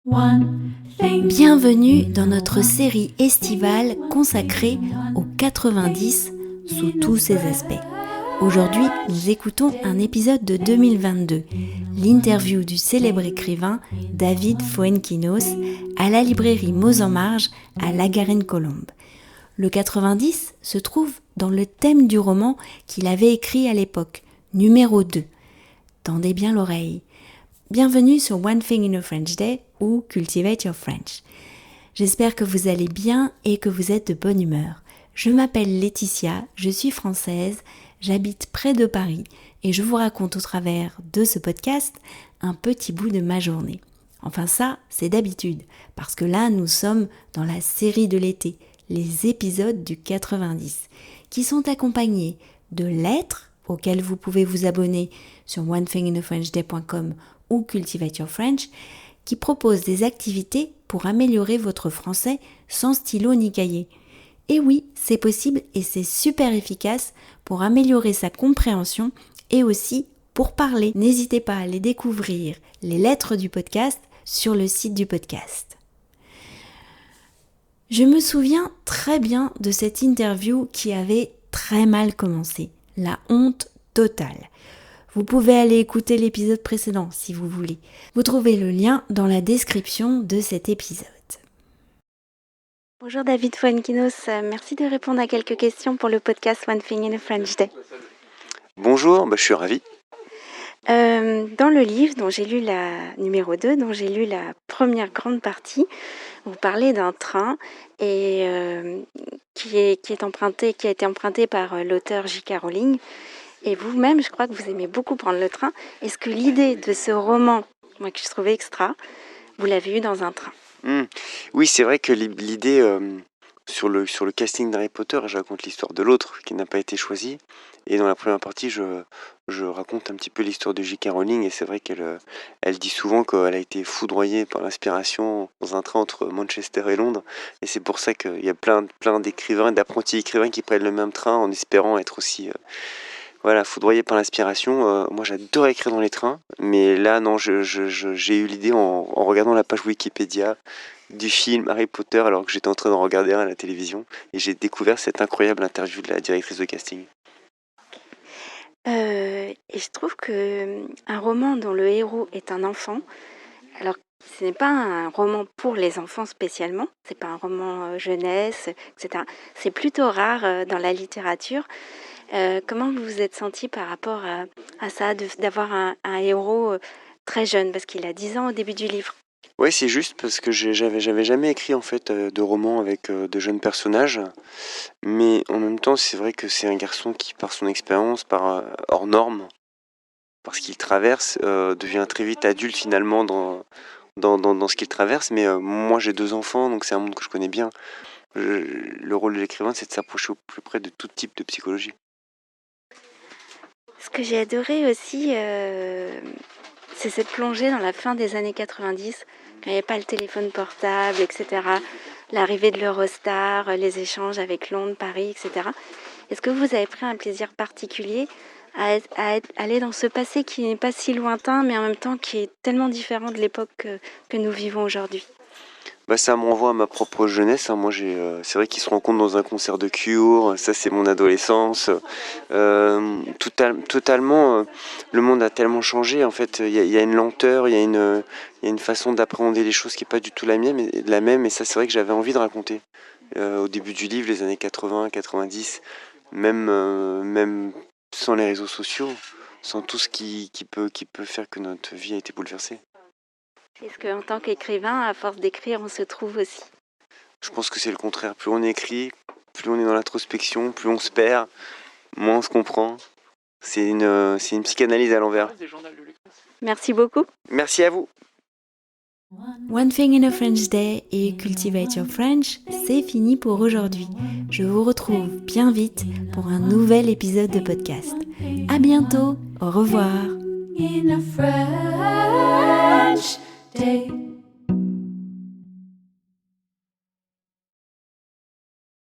Bienvenue dans notre série estivale consacrée aux 90 sous tous ses aspects. Aujourd'hui, nous écoutons un épisode de 2022, l'interview du célèbre écrivain David Fuenquinos à la librairie Mots en Marge à La Garenne-Colombes. Le 90 se trouve dans le thème du roman qu'il avait écrit à l'époque, numéro 2. Tendez bien l'oreille. Bienvenue sur One Thing in a French Day ou Cultivate Your French. J'espère que vous allez bien et que vous êtes de bonne humeur. Je m'appelle Laetitia, je suis française, j'habite près de Paris et je vous raconte au travers de ce podcast un petit bout de ma journée. Enfin ça, c'est d'habitude, parce que là nous sommes dans la série de l'été, les épisodes du 90, qui sont accompagnés de lettres auxquelles vous pouvez vous abonner sur onethinginafrenchday.com ou Cultivate Your French, qui propose des activités pour améliorer votre français sans stylo ni cahier. Et oui, c'est possible et c'est super efficace pour améliorer sa compréhension et aussi pour parler. N'hésitez pas à aller découvrir les lettres du podcast sur le site du podcast. Je me souviens très bien de cette interview qui avait très mal commencé. La honte totale. Vous pouvez aller écouter l'épisode précédent si vous voulez. Vous trouvez le lien dans la description de cet épisode. Bonjour David Fuenquinos, merci de répondre à quelques questions pour le podcast One Thing in a French Day. Bonjour, je suis ravi. Dans le livre dont j'ai lu la numéro 2, dont j'ai lu la première grande partie, vous parlez d'un train et qui a été emprunté par l'auteur J.K. Rowling. Et vous-même, je crois que vous aimez beaucoup prendre le train. Est-ce que l'idée de ce roman, moi que je trouvais extra, vous l'avez eu dans un train ? Oui, c'est vrai que l'idée sur le casting d'Harry Potter, je raconte l'histoire de l'autre qui n'a pas été choisi. Et dans la première partie, je raconte un petit peu l'histoire de J.K. Rowling. Et c'est vrai qu'elle dit souvent qu'elle a été foudroyée par l'inspiration dans un train entre Manchester et Londres. Et c'est pour ça qu'il y a plein d'écrivains, d'apprentis écrivains qui prennent le même train en espérant être aussi... foudroyé par l'inspiration. Moi, j'adore écrire dans les trains, mais là, non, j'ai eu l'idée en regardant la page Wikipédia du film Harry Potter, alors que j'étais en train de regarder à la télévision, et j'ai découvert cette incroyable interview de la directrice de casting. Et je trouve qu'un roman dont le héros est un enfant, alors ce n'est pas un roman pour les enfants spécialement, c'est pas un roman jeunesse, etc. C'est plutôt rare dans la littérature. Comment vous vous êtes senti par rapport à ça, d'avoir un héros très jeune, parce qu'il a 10 ans au début du livre? Ouais, c'est juste parce que j'avais jamais écrit en fait de roman avec de jeunes personnages, mais en même temps, c'est vrai que c'est un garçon qui, par son expérience, par hors norme, parce qu'il traverse, devient très vite adulte finalement dans ce qu'il traverse. Mais moi, j'ai 2 enfants, donc c'est un monde que je connais bien. Le rôle de l'écrivain, c'est de s'approcher au plus près de tout type de psychologie. Ce que j'ai adoré aussi, c'est cette plongée dans la fin des années 90, quand il n'y avait pas le téléphone portable, etc. L'arrivée de l'Eurostar, les échanges avec Londres, Paris, etc. Est-ce que vous avez pris un plaisir particulier à aller dans ce passé qui n'est pas si lointain, mais en même temps qui est tellement différent de l'époque que nous vivons aujourd'hui ? Ça me renvoie à ma propre jeunesse. Moi, c'est vrai qu'ils se rencontrent dans un concert de Cure. Ça, c'est mon adolescence. Totalement, le monde a tellement changé. En fait, il y a une lenteur, il y a une façon d'appréhender les choses qui n'est pas du tout la même. Et ça, c'est vrai que j'avais envie de raconter. Au début du livre, les années 80, 90, même sans les réseaux sociaux, sans tout ce qui peut faire que notre vie a été bouleversée. Est-ce qu'en tant qu'écrivain, à force d'écrire, on se trouve aussi ? Je pense que c'est le contraire. Plus on écrit, plus on est dans l'introspection, plus on se perd, moins on se comprend. C'est une psychanalyse à l'envers. Merci beaucoup. Merci à vous. One Thing in a French Day et Cultivate Your French, c'est fini pour aujourd'hui. Je vous retrouve bien vite pour un nouvel épisode de podcast. À bientôt, au revoir. In a French Day.